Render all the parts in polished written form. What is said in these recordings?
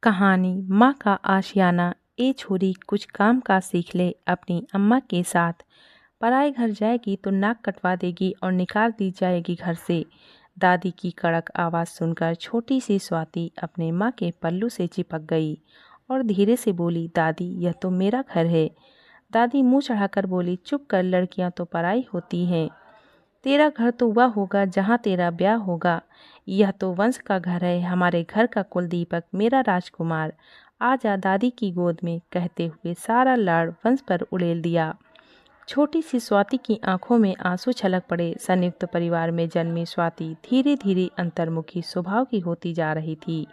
कहानी माँ का आशियाना। ए छोरी कुछ काम काज सीख ले, अपनी अम्मा के साथ पराए घर जाएगी तो नाक कटवा देगी और निकाल दी जाएगी घर से। दादी की कड़क आवाज़ सुनकर छोटी सी स्वाति अपने माँ के पल्लू से चिपक गई और धीरे से बोली, दादी यह तो मेरा घर है। दादी मुंह चढ़ाकर बोली, चुप कर, लड़कियां तो पराई होती हैं। तेरा घर तो वह होगा जहाँ तेरा ब्याह होगा। यह तो वंश का घर है, हमारे घर का कुल दीपक, मेरा राजकुमार। आजा दादी की गोद में, कहते हुए सारा लाड़ वंश पर उड़ेल दिया। छोटी सी स्वाति की आंखों में आंसू छलक पड़े। संयुक्त परिवार में जन्मी स्वाति धीरे धीरे अंतर्मुखी स्वभाव की होती जा रही थी।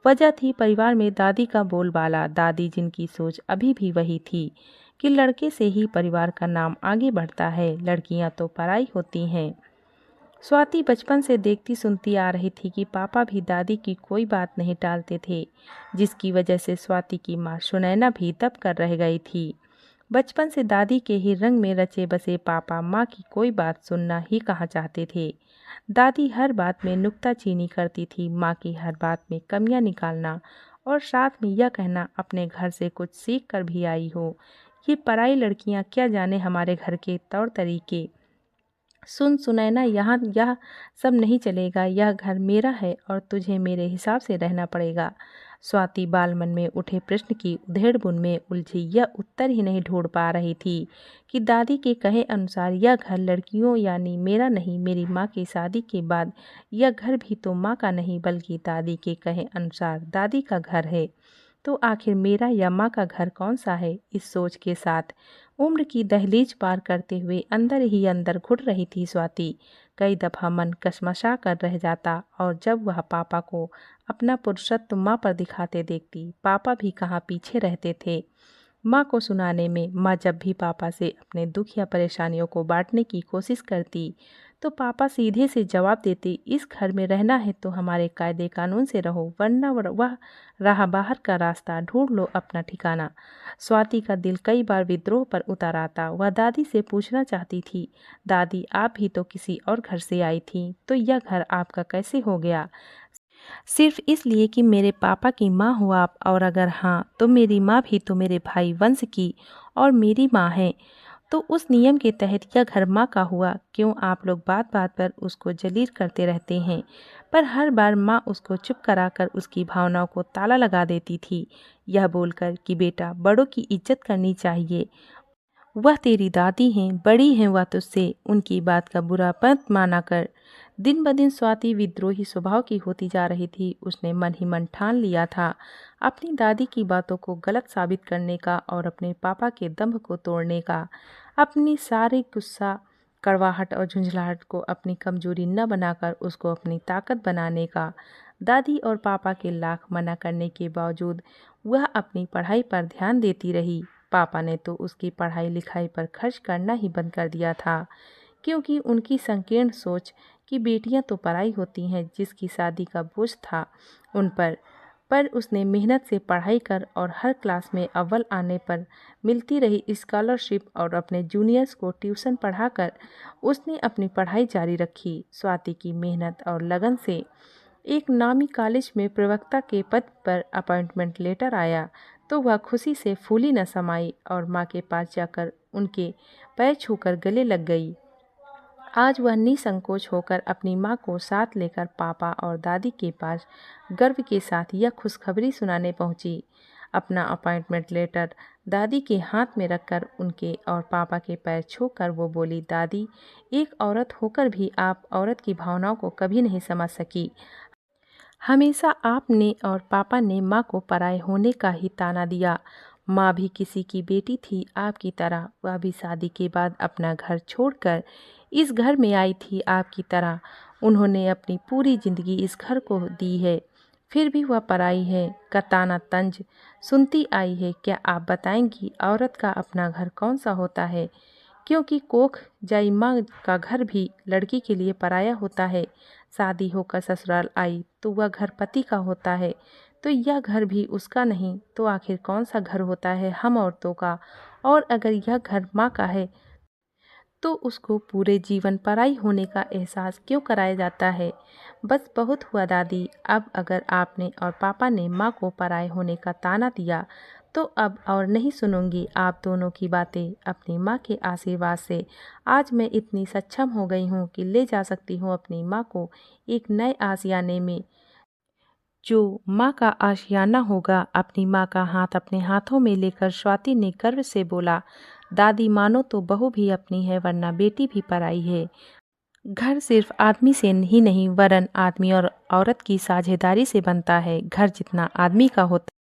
वजह थी परिवार में दादी का बोलबाला। दादी जिनकी सोच अभी भी वही थी कि लड़के से ही परिवार का नाम आगे बढ़ता है, लड़कियां तो पराई होती हैं। स्वाति बचपन से देखती सुनती आ रही थी कि पापा भी दादी की कोई बात नहीं टालते थे, जिसकी वजह से स्वाति की माँ सुनैना भी दब कर रह गई थी। बचपन से दादी के ही रंग में रचे बसे पापा माँ की कोई बात सुनना ही कहाँ चाहते थे। दादी हर बात में नुक्ताचीनी करती थी, माँ की हर बात में कमियां निकालना और साथ में यह कहना, अपने घर से कुछ सीख कर भी आई हो। ये पराई लड़कियां क्या जाने हमारे घर के तौर तरीके। सुन सुनैना, यहाँ यह सब नहीं चलेगा। यह घर मेरा है और तुझे मेरे हिसाब से रहना पड़ेगा। स्वाति बाल मन में उठे प्रश्न की उधेड़बुन में उलझी। यह उत्तर ही नहीं ढूंढ पा रही थी कि दादी के कहे अनुसार यह घर लड़कियों यानी मेरा नहीं, मेरी माँ की शादी के बाद यह घर भी तो माँ का नहीं बल्कि दादी के कहे अनुसार दादी का घर है। तो आखिर मेरा या माँ का घर कौन सा है? इस सोच के साथ उम्र की दहलीज पार करते हुए अंदर ही अंदर घुट रही थी स्वाति। कई दफा मन कशमशा कर रह जाता और जब वह पापा को अपना पुरुषत्व माँ पर दिखाते देखती। पापा भी कहाँ पीछे रहते थे माँ को सुनाने में। माँ जब भी पापा से अपने दुख या परेशानियों को बांटने की कोशिश करती तो पापा सीधे से जवाब देते, इस घर में रहना है तो हमारे कायदे कानून से रहो, वरना वह रहा बाहर का रास्ता, ढूंढ लो अपना ठिकाना। स्वाति का दिल कई बार विद्रोह पर उतर आता। वह दादी से पूछना चाहती थी, दादी आप भी तो किसी और घर से आई थी, तो यह घर आपका कैसे हो गया? सिर्फ इसलिए कि मेरे पापा की माँ हो आप, और अगर हाँ तो मेरी माँ भी तो मेरे भाई वंश की और मेरी माँ है, तो उस नियम के तहत यह घर माँ का हुआ। क्यों आप लोग बात बात पर उसको जलील करते रहते हैं? पर हर बार माँ उसको चुप कराकर उसकी भावनाओं को ताला लगा देती थी, यह बोलकर कि बेटा बड़ों की इज्जत करनी चाहिए, वह तेरी दादी हैं, बड़ी हैं वह तुझसे, उनकी बात का बुरा मत माना कर। दिन ब दिन स्वाति विद्रोही स्वभाव की होती जा रही थी। उसने मन ही मन ठान लिया था अपनी दादी की बातों को गलत साबित करने का और अपने पापा के दंभ को तोड़ने का। अपनी सारी गुस्सा, कड़वाहट और झुंझलाहट को अपनी कमजोरी न बनाकर उसको अपनी ताकत बनाने का। दादी और पापा के लाख मना करने के बावजूद वह अपनी पढ़ाई पर ध्यान देती रही। पापा ने तो उसकी पढ़ाई लिखाई पर खर्च करना ही बंद कर दिया था, क्योंकि उनकी संकीर्ण सोच कि बेटियां तो पराई होती हैं, जिसकी शादी का बोझ था उन पर उसने मेहनत से पढ़ाई कर और हर क्लास में अव्वल आने पर मिलती रही स्कॉलरशिप और अपने जूनियर्स को ट्यूशन पढ़ाकर उसने अपनी पढ़ाई जारी रखी। स्वाति की मेहनत और लगन से एक नामी कॉलेज में प्रवक्ता के पद पर अपॉइंटमेंट लेटर आया तो वह खुशी से फूली न समाई और माँ के पास जाकर उनके पैर छूकर गले लग गई। आज वह निसंकोच होकर अपनी माँ को साथ लेकर पापा और दादी के पास गर्व के साथ यह खुशखबरी सुनाने पहुंची। अपना अपॉइंटमेंट लेटर दादी के हाथ में रखकर उनके और पापा के पैर छूकर वो बोली, दादी एक औरत होकर भी आप औरत की भावनाओं को कभी नहीं समझ सकी। हमेशा आपने और पापा ने माँ को पराये होने का ही ताना दिया। माँ भी किसी की बेटी थी आपकी तरह, वह भी शादी के बाद अपना घर छोड़कर इस घर में आई थी आपकी तरह। उन्होंने अपनी पूरी जिंदगी इस घर को दी है, फिर भी वह पराई है का ताना तंज सुनती आई है। क्या आप बताएंगी औरत का अपना घर कौन सा होता है? क्योंकि कोख जाई माँ का घर भी लड़की के लिए पराया होता है। शादी होकर ससुराल आई तो वह घर पति का होता है, तो यह घर भी उसका नहीं तो आखिर कौन सा घर होता है हम औरतों का? और अगर यह घर माँ का है तो उसको पूरे जीवन पराई होने का एहसास क्यों कराया जाता है। बस बहुत हुआ दादी, अब अगर आपने और पापा ने माँ को पराये होने का ताना दिया तो अब और नहीं सुनूंगी आप दोनों की बातें। अपनी माँ के आशीर्वाद से आज मैं इतनी सक्षम हो गई हूँ कि ले जा सकती हूँ अपनी माँ को एक नए आशियाने में, जो माँ का आशियाना होगा। अपनी माँ का हाथ अपने हाथों में लेकर स्वाति ने गर्व से बोला, दादी मानो तो बहू भी अपनी है वरना बेटी भी पराई है। घर सिर्फ आदमी से ही नहीं वरन आदमी और औरत की साझेदारी से बनता है। घर जितना आदमी का होता